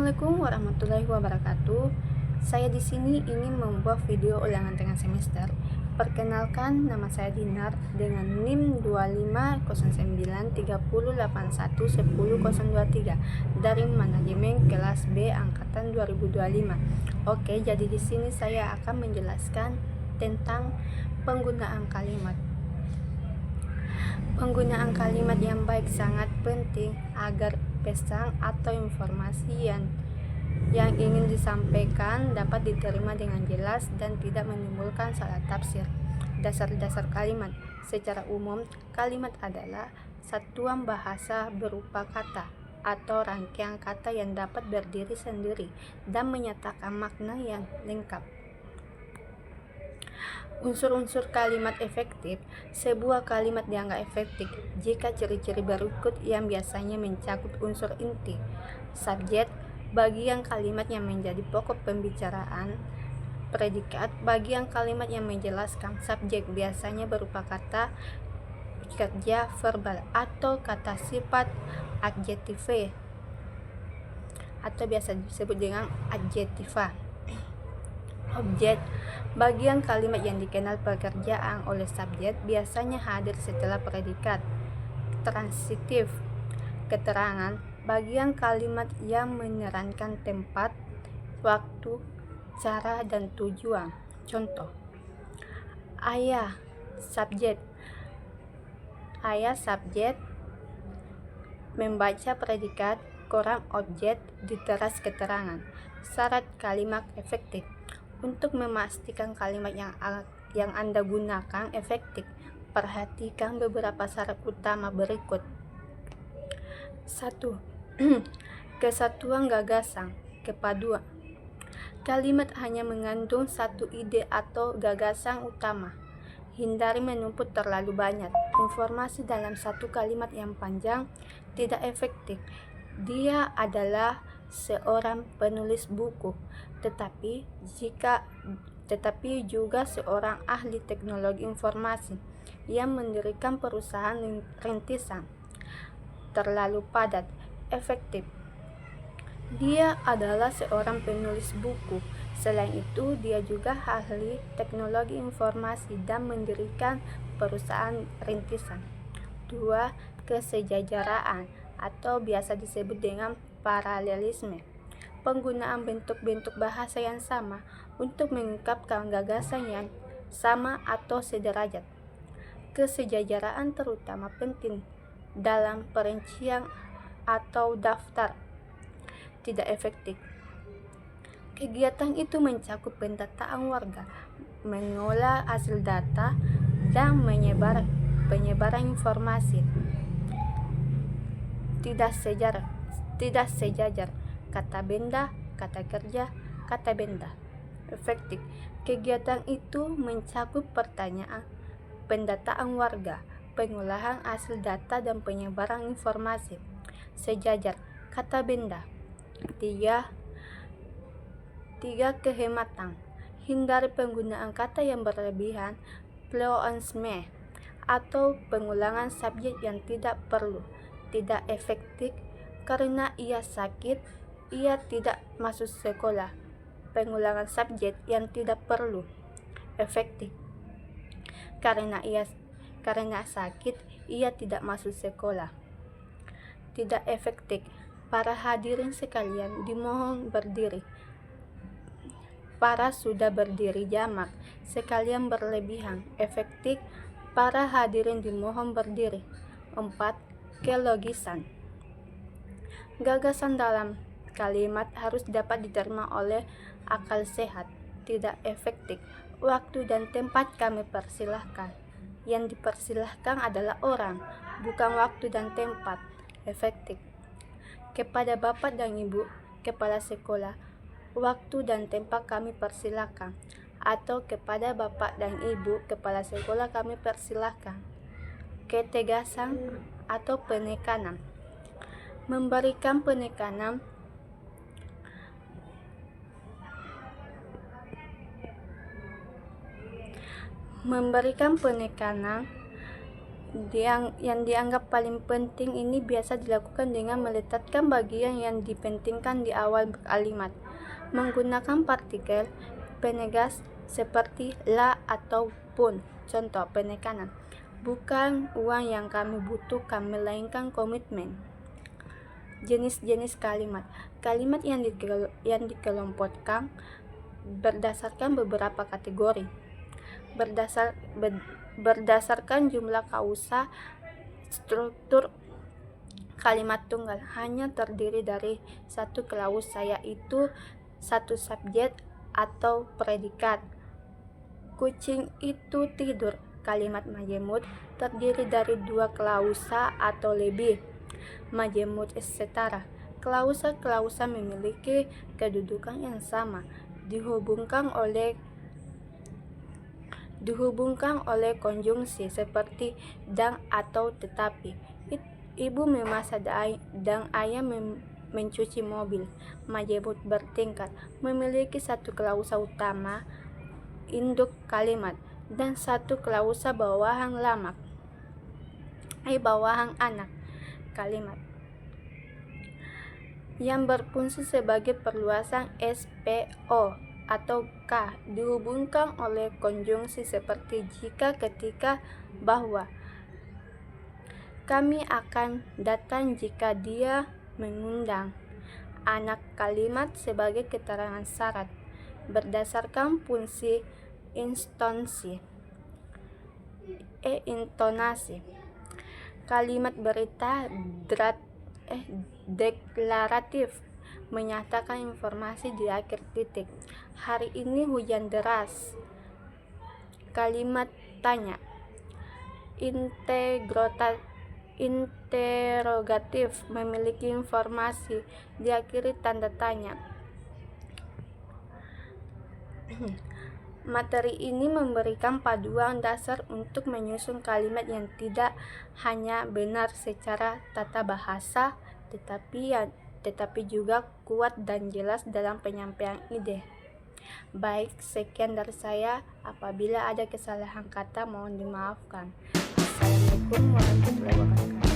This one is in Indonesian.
Assalamualaikum warahmatullahi wabarakatuh. Saya di sini ingin membuat video ulangan tengah semester. Perkenalkan, nama saya Dinar dengan NIM 250930811023 dari manajemen kelas B angkatan 2025. Oke, jadi di sini saya akan menjelaskan tentang penggunaan kalimat. Penggunaan kalimat yang baik sangat penting agar pesan atau informasi yang ingin disampaikan dapat diterima dengan jelas dan tidak menimbulkan salah tafsir. Dasar-dasar kalimat. Secara umum, kalimat adalah satuan bahasa berupa kata atau rangkaian kata yang dapat berdiri sendiri dan menyatakan makna yang lengkap. Unsur-unsur kalimat efektif. Sebuah kalimat dianggap efektif jika ciri-ciri berikut yang biasanya mencakup unsur inti. Subjek, bagian kalimat yang menjadi pokok pembicaraan. Predikat, bagian kalimat yang menjelaskan subjek, biasanya berupa kata kerja verbal atau kata sifat adjektif atau biasa disebut dengan adjektiva. Objek, bagian kalimat yang dikenal pekerjaan oleh subjek, biasanya hadir setelah predikat. Transitif, keterangan, bagian kalimat yang menerangkan tempat, waktu, cara, dan tujuan. Contoh, ayah, subjek. Ayah subjek, membaca predikat, koran objek, di teras keterangan. Syarat kalimat efektif. Untuk memastikan kalimat yang Anda gunakan efektif, perhatikan beberapa syarat utama berikut. 1. Kesatuan gagasan, kepaduan. Kalimat hanya mengandung satu ide atau gagasan utama. Hindari menumpuk terlalu banyak informasi dalam satu kalimat yang panjang, tidak efektif. Dia adalah seorang penulis buku, tetapi juga seorang ahli teknologi informasi yang mendirikan perusahaan rintisan. Terlalu padat, efektif. Dia adalah seorang penulis buku. Selain itu, dia juga ahli teknologi informasi dan mendirikan perusahaan rintisan. 2. Kesejajaraan atau biasa disebut dengan paralelisme. Penggunaan bentuk-bentuk bahasa yang sama untuk mengungkapkan gagasan yang sama atau sederajat. Kesejajaraan terutama penting dalam perincian atau daftar. Tidak efektif. Kegiatan itu mencakup pendataan warga, mengolah hasil data, dan penyebaran informasi. Tidak sejajar. Kata benda, kata kerja, kata benda. Efektif. Kegiatan itu mencakup pertanyaan, pendataan warga, pengolahan hasil data, dan penyebaran informasi. Sejajar. Kata benda. 3. Kehematan. Hindari penggunaan kata yang berlebihan, ploonsme, atau pengulangan subjek yang tidak perlu. Tidak efektif karena ia sakit, ia tidak masuk sekolah. Pengulangan subjek yang tidak perlu. Efektif karena sakit, ia tidak masuk sekolah. Tidak efektif. Para hadirin sekalian dimohon berdiri. Para sudah berdiri jamak, sekalian berlebihan. Efektif. Para hadirin dimohon berdiri. 4. Kelogisan. Gagasan dalam kalimat harus dapat diterima oleh akal sehat. Tidak efektif. Waktu dan tempat kami persilahkan. Yang dipersilahkan adalah orang, bukan waktu dan tempat. Efektif. Kepada Bapak dan Ibu Kepala Sekolah, waktu dan tempat kami persilahkan. Atau kepada Bapak dan Ibu Kepala Sekolah kami persilahkan. Ketegasan atau penekanan. Memberikan penekanan Yang dianggap paling penting ini biasa dilakukan dengan meletakkan bagian yang dipentingkan di awal kalimat, menggunakan partikel penegas seperti la atau pun. Contoh penekanan, bukan uang yang kami butuhkan, melainkan komitmen. Jenis-jenis kalimat. Kalimat yang dikelompokkan berdasarkan beberapa kategori. Berdasarkan jumlah kausa, struktur kalimat tunggal hanya terdiri dari satu klausa, yaitu satu subjek atau predikat. Kucing itu tidur. Kalimat majemut terdiri dari dua klausa atau lebih. Majemut setara. Klausa-klausa memiliki kedudukan yang sama, dihubungkan oleh konjungsi seperti dan atau tetapi. Ibu memasak dan ayah mencuci mobil. Majemut bertingkat, memiliki satu klausa utama induk kalimat dan satu klausa bawahan anak kalimat yang berfungsi sebagai perluasan SPO atau K, dihubungkan oleh konjungsi seperti jika, ketika, bahwa. Kami akan datang jika dia mengundang. Anak kalimat sebagai keterangan syarat berdasarkan fungsi intonasi. Kalimat berita deklaratif menyatakan informasi di akhir titik. Hari ini hujan deras. Kalimat tanya. Interogatif memiliki informasi diakhiri tanda tanya. Materi ini memberikan paduan dasar untuk menyusun kalimat yang tidak hanya benar secara tata bahasa, tetapi juga kuat dan jelas dalam penyampaian ide. Baik, sekian dari saya. Apabila ada kesalahan kata, mohon dimaafkan. Assalamualaikum warahmatullahi wabarakatuh.